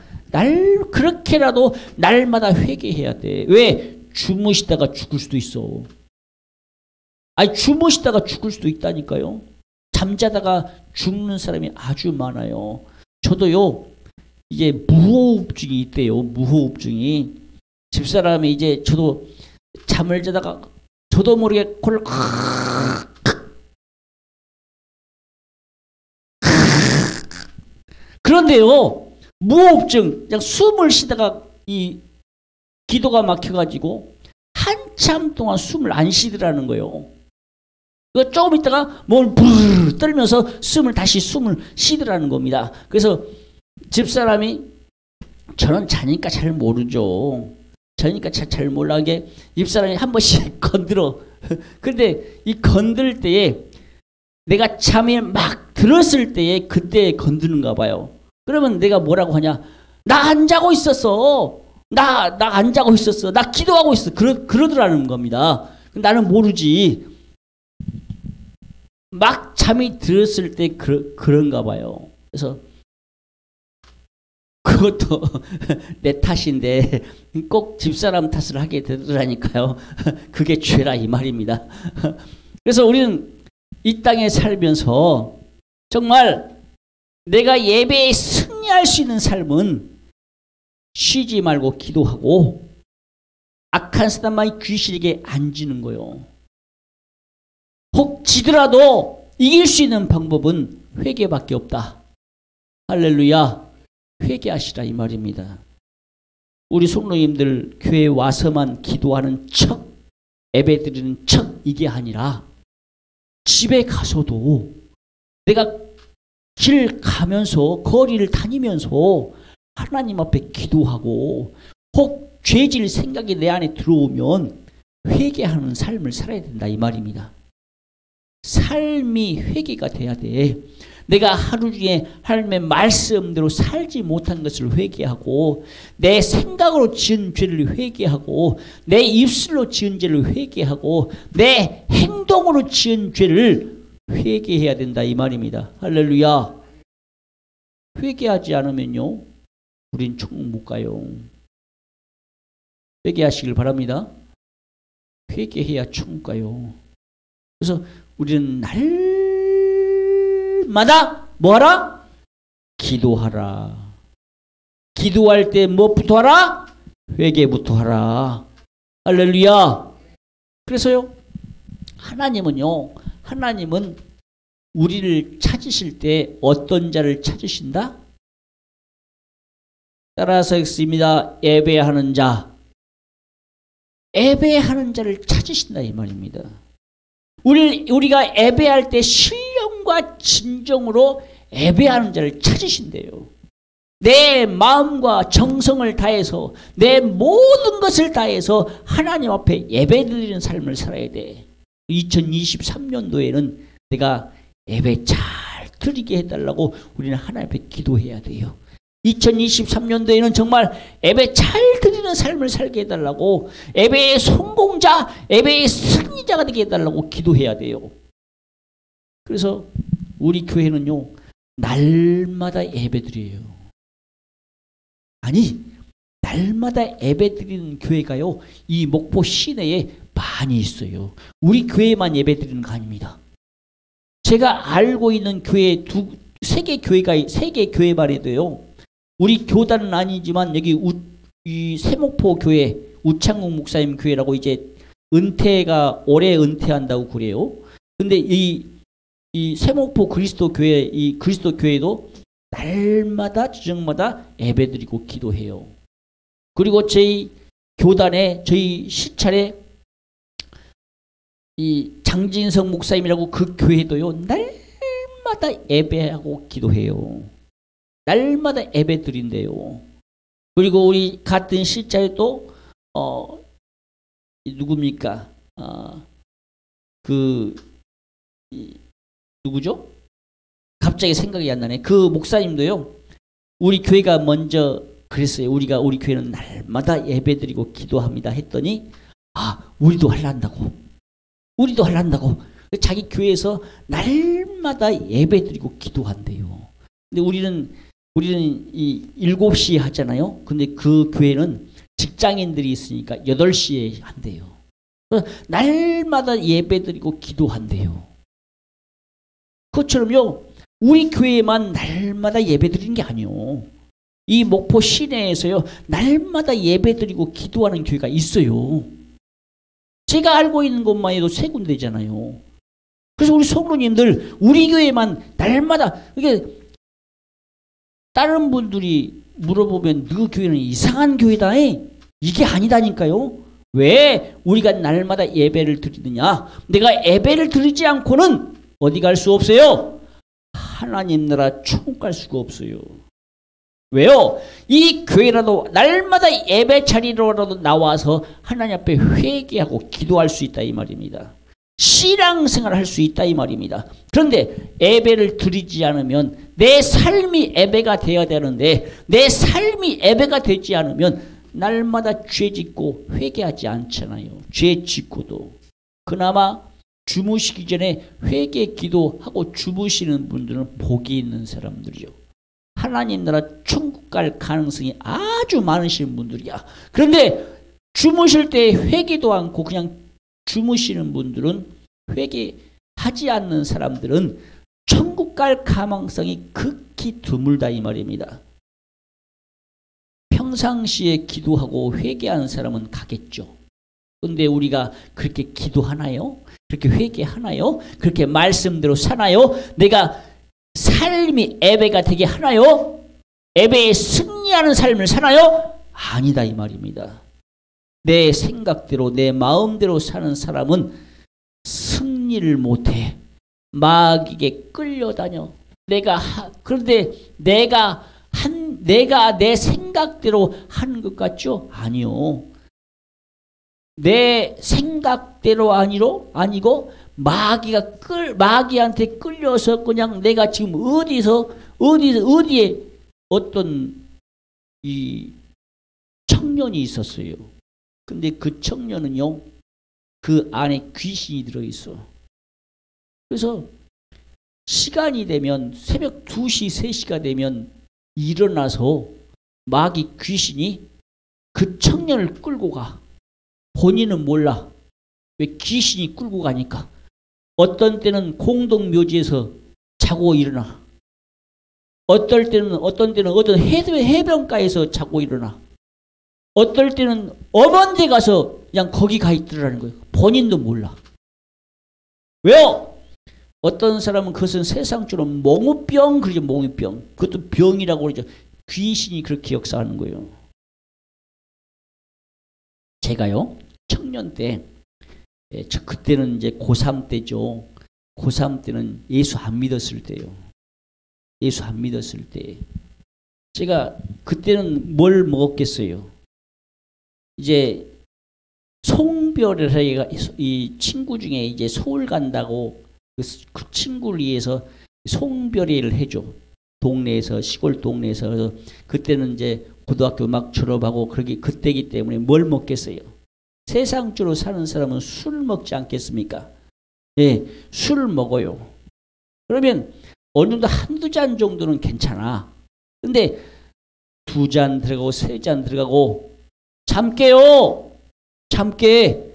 그렇게라도 날마다 회개해야 돼. 왜? 주무시다가 죽을 수도 있어. 아니 주무시다가 죽을 수도 있다니까요. 잠자다가 죽는 사람이 아주 많아요. 저도요 이제 무호흡증이 있대요. 무호흡증이. 집사람이 이제 저도 잠을 자다가 저도 모르게 코를 그런데요 무호흡증 그냥 숨을 쉬다가 이 기도가 막혀가지고 한참 동안 숨을 안 쉬더라는 거예요. 그 조금 있다가 뭘 부르르 떨면서 다시 숨을 쉬더라는 겁니다. 그래서 집사람이 저는 자니까 잘 모르죠. 자니까 잘 몰라게 집사람이 한 번씩 건드려. 근데 이 건들 때에 내가 잠에 막 들었을 때에 그때 건드는가 봐요. 그러면 내가 뭐라고 하냐? 나 안 자고 있었어. 나 안 자고 있었어. 나 기도하고 있어. 그러더라는 겁니다. 나는 모르지. 막 잠이 들었을 때 그런가 봐요. 그래서 그것도 내 탓인데 꼭 집사람 탓을 하게 되더라니까요. 그게 죄라 이 말입니다. 그래서 우리는 이 땅에 살면서 정말 내가 예배에 승리할 수 있는 삶은 쉬지 말고 기도하고 악한 사단만이 귀신에게 안 지는 거요. 혹 지더라도 이길 수 있는 방법은 회개밖에 없다. 할렐루야. 회개하시라 이 말입니다. 우리 성도님들 교회에 와서만 기도하는 척, 예배드리는 척 이게 아니라 집에 가서도 내가 길 가면서 거리를 다니면서 하나님 앞에 기도하고 혹 죄질 생각이 내 안에 들어오면 회개하는 삶을 살아야 된다 이 말입니다. 삶이 회개가 돼야 돼. 내가 하루 중에 하나님의 말씀대로 살지 못한 것을 회개하고 내 생각으로 지은 죄를 회개하고 내 입술로 지은 죄를 회개하고 내 행동으로 지은 죄를 회개해야 된다 이 말입니다. 할렐루야. 회개하지 않으면요 우린 천국 못 가요. 회개하시길 바랍니다. 회개해야 천국 가요. 그래서 우리는 날마다 뭐하라? 기도하라. 기도할 때 무엇부터 하라? 회개부터 하라. 할렐루야. 그래서요 하나님은 우리를 찾으실 때 어떤 자를 찾으신다? 따라서 읽습니다. 예배하는 자. 예배하는 자를 찾으신다 이 말입니다. 우리가 예배할 때 신령과 진정으로 예배하는 자를 찾으신대요. 내 마음과 정성을 다해서 내 모든 것을 다해서 하나님 앞에 예배드리는 삶을 살아야 돼. 2023년도에는 내가 예배 잘 드리게 해달라고 우리는 하나님 앞에 기도해야 돼요. 2023년도에는 정말 예배 잘 드리는 삶을 살게 해달라고 예배의 성공자, 예배의 승리자가 되게 해달라고 기도해야 돼요. 그래서 우리 교회는요 날마다 예배 드려요. 아니 날마다 예배 드리는 교회가요 이 목포 시내에 많이 있어요. 우리 교회만 예배 드리는 거 아닙니다. 제가 알고 있는 교회 세 개 교회만 해도요 우리 교단은 아니지만 여기 이 세목포 교회 우창국 목사님 교회라고 이제 은퇴가 올해 은퇴한다고 그래요. 근데 이 세목포 그리스도 교회 이 그리스도 교회도 날마다 주정마다 예배드리고 기도해요. 그리고 저희 교단에 저희 시찰에 이 장진성 목사님이라고 그 교회도요 날마다 예배하고 기도해요. 날마다 예배 드린대요. 그리고 우리 같은 시찰에 또 누굽니까? 누구죠? 갑자기 생각이 안 나네. 그 목사님도요. 우리 교회가 먼저 그랬어요. 우리 교회는 날마다 예배드리고 기도합니다 했더니 우리도 할란다고. 자기 교회에서 날마다 예배드리고 기도한대요. 근데 우리는 이 7시에 하잖아요. 근데 그 교회는 직장인들이 있으니까 8시에 한대요. 날마다 예배드리고 기도한대요. 그것처럼요. 우리 교회만 날마다 예배드리는 게 아니요. 이 목포 시내에서요. 날마다 예배드리고 기도하는 교회가 있어요. 제가 알고 있는 것만 해도 3군데잖아요. 그래서 우리 성도님들 우리 교회만 날마다 이게 다른 분들이 물어보면 너 교회는 이상한 교회다. 이게 아니다니까요. 왜 우리가 날마다 예배를 드리느냐? 내가 예배를 드리지 않고는 어디 갈 수 없어요? 하나님 나라 천국 갈 수가 없어요. 왜요? 이 교회라도 날마다 예배 자리로라도 나와서 하나님 앞에 회개하고 기도할 수 있다 이 말입니다. 신앙생활을 할 수 있다 이 말입니다. 그런데 예배를 드리지 않으면 내 삶이 예배가 되어야 되는데 내 삶이 예배가 되지 않으면 날마다 죄 짓고 회개하지 않잖아요. 죄 짓고도. 그나마 주무시기 전에 회개 기도하고 주무시는 분들은 복이 있는 사람들이요. 하나님 나라 천국 갈 가능성이 아주 많으신 분들이야. 그런데 주무실 때 회개도 않고 그냥 주무시는 분들은 회개 하지 않는 사람들은 천국 갈 가망성이 극히 드물다 이 말입니다. 평상시에 기도하고 회개하는 사람은 가겠죠. 그런데 우리가 그렇게 기도하나요? 그렇게 회개하나요? 그렇게 말씀대로 사나요? 내가 삶이 예배가 되게 하나요? 예배에 승리하는 삶을 사나요? 아니다 이 말입니다. 내 생각대로 내 마음대로 사는 사람은 승리를 못해. 마귀에게 끌려다녀. 그런데 내가 내 생각대로 하는 것 같죠? 아니요. 내 생각대로 아니고 마귀한테 끌려서 그냥 내가 지금 어디에 어떤 이 청년이 있었어요. 근데 그 청년은요, 그 안에 귀신이 들어있어. 그래서 시간이 되면 새벽 2시, 3시가 되면 일어나서 마귀 귀신이 그 청년을 끌고 가. 본인은 몰라. 왜 귀신이 끌고 가니까. 어떤 때는 공동묘지에서 자고 일어나. 어떤 때는 어떤 해변가에서 자고 일어나. 어떨 때는 엄한 데 가서 그냥 거기 가 있더라는 거예요. 본인도 몰라. 왜요? 어떤 사람은 그것은 세상처럼 몽우병 그러죠. 몽우병. 그것도 병이라고 그러죠. 귀신이 그렇게 역사하는 거예요. 제가요 청년 때 그때는 이제 고3 때죠. 고3 때는 예수 안 믿었을 때요. 예수 안 믿었을 때 제가 그때는 뭘 먹었겠어요. 이제 송별을 해가 이 친구 중에 이제 서울 간다고 그 친구를 위해서 송별회를 해줘. 동네에서 시골 동네에서. 그래서 그때는 이제 고등학교 막 졸업하고 그때기 때문에 뭘 먹겠어요. 세상적으로 사는 사람은 술을 먹지 않겠습니까? 예, 술을 먹어요. 그러면 어느 정도 한두 잔 정도는 괜찮아. 근데 2잔 들어가고 3잔 들어가고 잠 깨요. 잠 깨.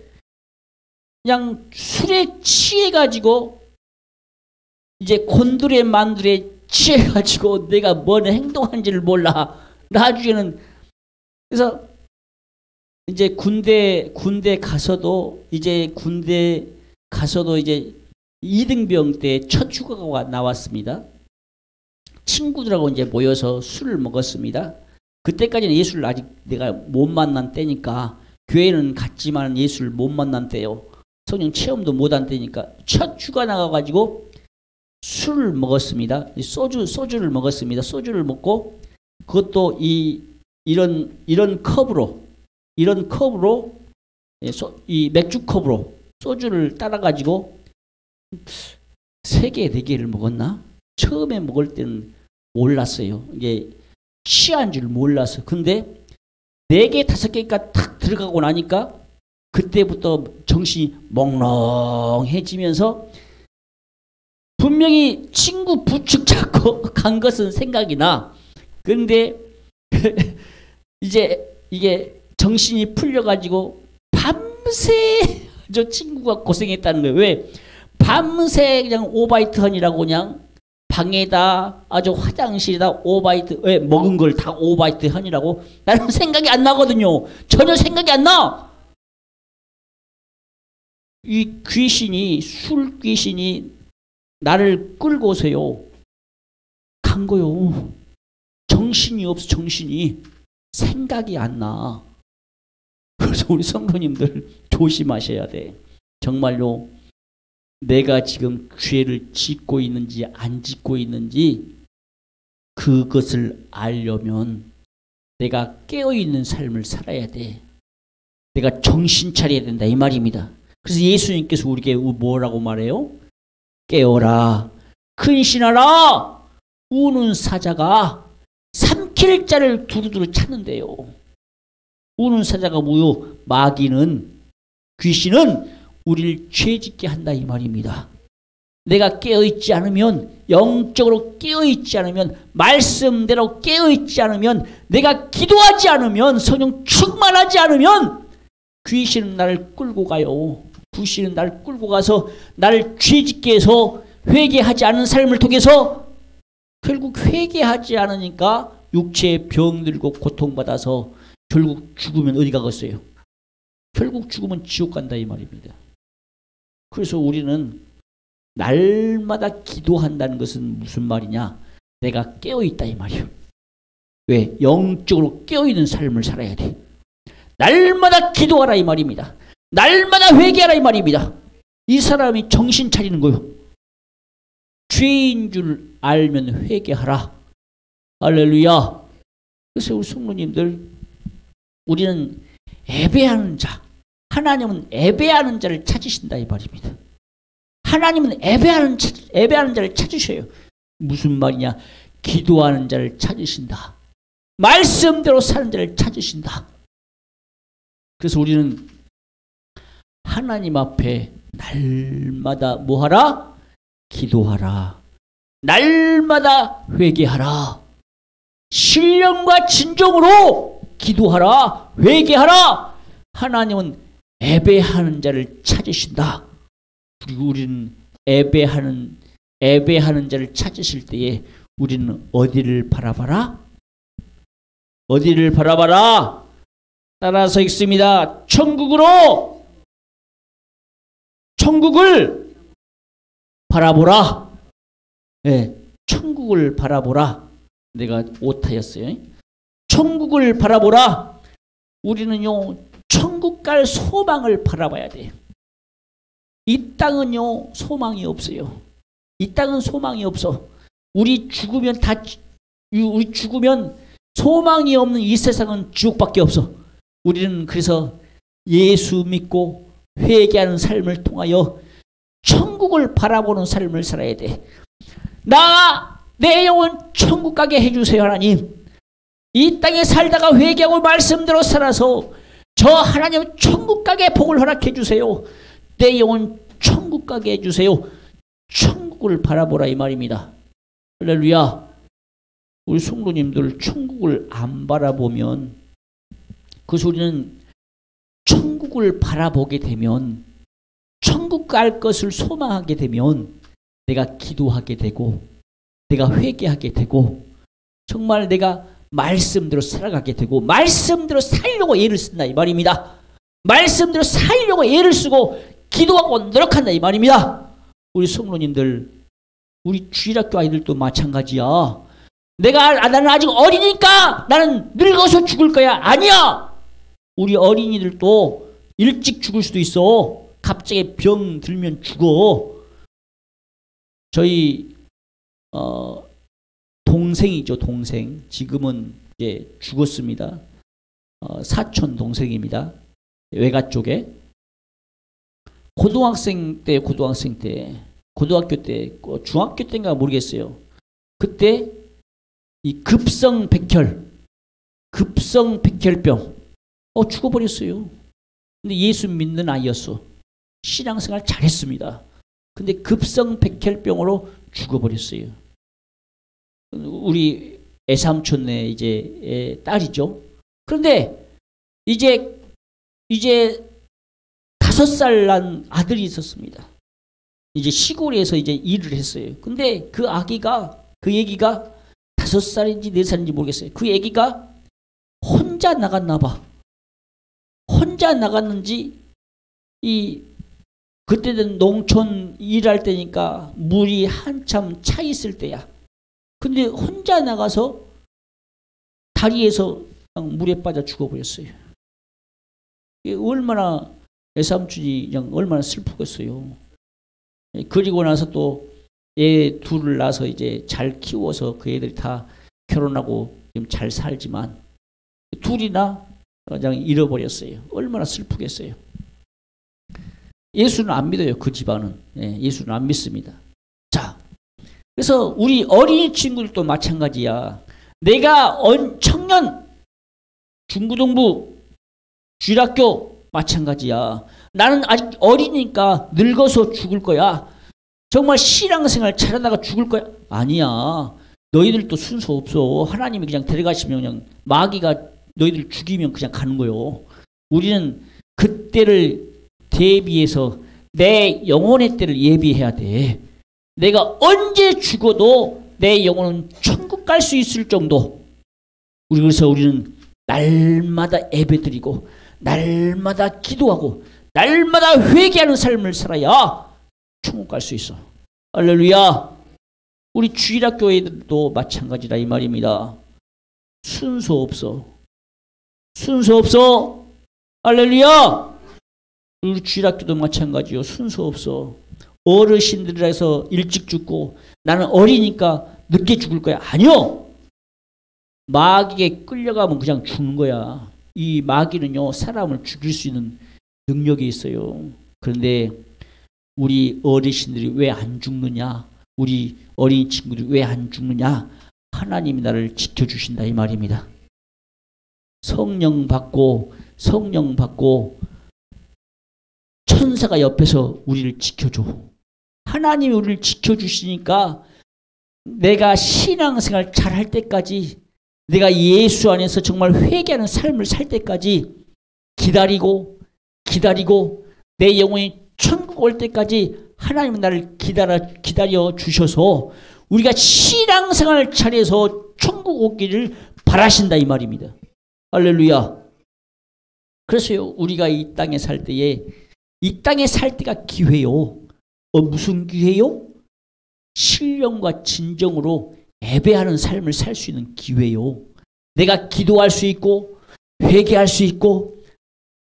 그냥 술에 취해가지고 이제 곤두레 만두레 취해가지고 내가 뭔 행동한지를 몰라. 나중에는 그래서 이제 군대 가서도 이제 2등병 때 첫 휴가가 나왔습니다. 친구들하고 이제 모여서 술을 먹었습니다. 그때까지는 예수를 아직 내가 못 만난 때니까 교회는 갔지만 예수를 못 만난 때요. 성령 체험도 못 한 때니까 첫 휴가 나가가지고 술을 먹었습니다. 소주를 먹었습니다. 소주를 먹고 그것도 이런 컵으로 이 맥주 컵으로 소주를 따라가지고 3개, 4개를 먹었나? 처음에 먹을 때는 몰랐어요. 이게 취한 줄 몰라서. 근데 4개, 5개가 탁 들어가고 나니까 그때부터 정신이 몽롱해지면서 분명히 친구 부축 잡고 간 것은 생각이 나. 그런데 이제 이게 정신이 풀려가지고 밤새 저 친구가 고생했다는 거예요. 왜? 밤새 그냥 오바이트 하니라고 그냥 방에다 아주 화장실에다 오바이트 왜 먹은 걸 다 오바이트 하니라고 나는 생각이 안 나거든요. 전혀 생각이 안 나. 이 귀신이 술 귀신이 나를 끌고서요 간 거요. 정신이 없어. 정신이 생각이 안 나. 그래서 우리 성도님들 조심하셔야 돼. 정말로 내가 지금 죄를 짓고 있는지 안 짓고 있는지 그것을 알려면 내가 깨어있는 삶을 살아야 돼. 내가 정신 차려야 된다 이 말입니다. 그래서 예수님께서 우리에게 뭐라고 말해요? 깨어라 근신하라 우는 사자가 삼킬 자를 두루두루 찾는데요. 우는 사자가 뭐요? 마귀는 귀신은 우리를 죄짓게 한다 이 말입니다. 내가 깨어있지 않으면 영적으로 깨어있지 않으면 말씀대로 깨어있지 않으면 내가 기도하지 않으면 성령 충만하지 않으면 귀신은 나를 끌고 가요. 불신은 나를 끌고 가서 나를 죄짓게 해서 회개하지 않은 삶을 통해서 결국 회개하지 않으니까 육체의 병 들고 고통받아서 결국 죽으면 어디 가겠어요? 결국 죽으면 지옥 간다 이 말입니다. 그래서 우리는 날마다 기도한다는 것은 무슨 말이냐? 내가 깨어있다 이 말이에요. 왜? 영적으로 깨어있는 삶을 살아야 돼. 날마다 기도하라 이 말입니다. 날마다 회개하라 이 말입니다. 이 사람이 정신 차리는 거요. 죄인 줄 알면 회개하라. 할렐루야. 그래서 우리 성도님들, 우리는 예배하는 자, 하나님은 예배하는 자를 찾으신다 이 말입니다. 하나님은 예배하는 자를 찾으셔요. 무슨 말이냐? 기도하는 자를 찾으신다. 말씀대로 사는 자를 찾으신다. 그래서 우리는 하나님 앞에 날마다 뭐하라? 기도하라. 날마다 회개하라. 신령과 진정으로 기도하라. 회개하라. 하나님은 예배하는 자를 찾으신다. 그리고 우리는 예배하는 자를 찾으실 때에 우리는 어디를 바라봐라? 어디를 바라봐라? 따라서 읽습니다. 천국을 바라보라. 네, 천국을 바라보라. 내가 오타였어요. 천국을 바라보라. 우리는요, 천국 갈 소망을 바라봐야 돼. 이 땅은요, 소망이 없어요. 이 땅은 소망이 없어. 우리 죽으면 소망이 없는 이 세상은 지옥밖에 없어. 우리는 그래서 예수 믿고 회개하는 삶을 통하여 천국을 바라보는 삶을 살아야 돼. 내 영혼 천국 가게 해주세요 하나님. 이 땅에 살다가 회개하고 말씀대로 살아서 저 하나님 천국 가게 복을 허락해 주세요. 내 영혼 천국 가게 해주세요. 천국을 바라보라 이 말입니다. 할렐루야. 우리 성도님들 천국을 안 바라보면, 그 소리는 천국을 바라보게 되면, 천국 갈 것을 소망하게 되면 내가 기도하게 되고 내가 회개하게 되고 정말 내가 말씀대로 살아가게 되고 말씀대로 살려고 애를 쓴다 이 말입니다. 말씀대로 살려고 애를 쓰고 기도하고 노력한다 이 말입니다. 우리 성도님들, 우리 주일학교 아이들도 마찬가지야. 나는 아직 어리니까 나는 늙어서 죽을 거야. 아니야. 우리 어린이들도 일찍 죽을 수도 있어. 갑자기 병 들면 죽어. 저희 동생이죠, 동생. 지금은 이제 죽었습니다. 사촌 동생입니다. 외가 쪽에. 고등학교 때, 중학교 때인가 모르겠어요. 그때 이 급성 백혈병 죽어버렸어요. 근데 예수 믿는 아이였어. 신앙생활 잘했습니다. 근데 급성 백혈병으로 죽어버렸어요. 우리 애삼촌네 이제 딸이죠. 그런데 이제 5살 난 아들이 있었습니다. 이제 시골에서 이제 일을 했어요. 근데 그 애기가 5살인지 4살인지 모르겠어요. 그 애기가 혼자 나갔나 봐. 혼자 나갔는지 그때는 농촌 일할 때니까 물이 한참 차 있을 때야. 근데 혼자 나가서 다리에서 그냥 물에 빠져 죽어버렸어요. 얼마나 애삼촌이 그냥 얼마나 슬프겠어요. 그리고 나서 또 애 둘을 낳아서 이제 잘 키워서 그 애들이 다 결혼하고 지금 잘 살지만 둘이나 그냥 잃어버렸어요. 얼마나 슬프겠어요. 예수는 안 믿어요. 그 집안은. 예수는 안 믿습니다. 자, 그래서 우리 어린이 친구들도 마찬가지야. 내가 청년, 중고등부, 주일학교 마찬가지야. 나는 아직 어리니까 늙어서 죽을 거야. 정말 신앙생활 잘하다가 죽을 거야. 아니야. 너희들도 순서 없어. 하나님이 그냥 데려가시면 그냥 마귀가 너희들 죽이면 그냥 가는 거요. 우리는 그때를 대비해서 내 영혼의 때를 예비해야 돼. 내가 언제 죽어도 내 영혼은 천국 갈 수 있을 정도. 그래서 우리는 날마다 예배드리고 날마다 기도하고 날마다 회개하는 삶을 살아야 천국 갈 수 있어. 할렐루야. 우리 주일학교에도 마찬가지다 이 말입니다. 순서 없어. 순서 없어. 할렐루야. 우리 주일학교도 마찬가지요. 순서 없어. 어르신들이라서 일찍 죽고 나는 어리니까 늦게 죽을 거야. 아니요. 마귀에 끌려가면 그냥 죽는 거야. 이 마귀는요, 사람을 죽일 수 있는 능력이 있어요. 그런데 우리 어르신들이 왜 안 죽느냐? 우리 어린 친구들이 왜 안 죽느냐? 하나님이 나를 지켜주신다 이 말입니다. 성령 받고 천사가 옆에서 우리를 지켜줘. 하나님이 우리를 지켜주시니까 내가 신앙생활 잘할 때까지, 내가 예수 안에서 정말 회개하는 삶을 살 때까지 기다리고 내 영혼이 천국 올 때까지 하나님은 나를 기다려 주셔서 우리가 신앙생활 잘해서 천국 오기를 바라신다 이 말입니다. 할렐루야. 그래서요, 우리가 이 땅에 살 때에, 이 땅에 살 때가 기회요. 무슨 기회요? 신령과 진정으로 예배하는 삶을 살 수 있는 기회요. 내가 기도할 수 있고 회개할 수 있고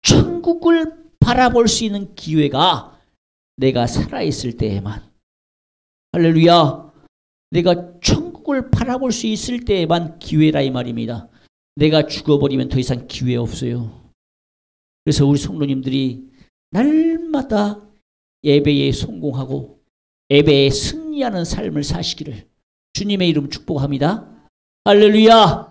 천국을 바라볼 수 있는 기회가 내가 살아있을 때에만. 할렐루야. 내가 천국을 바라볼 수 있을 때에만 기회라 이 말입니다. 내가 죽어버리면 더 이상 기회 없어요. 그래서 우리 성도님들이 날마다 예배에 성공하고 예배에 승리하는 삶을 사시기를 주님의 이름 축복합니다. 할렐루야.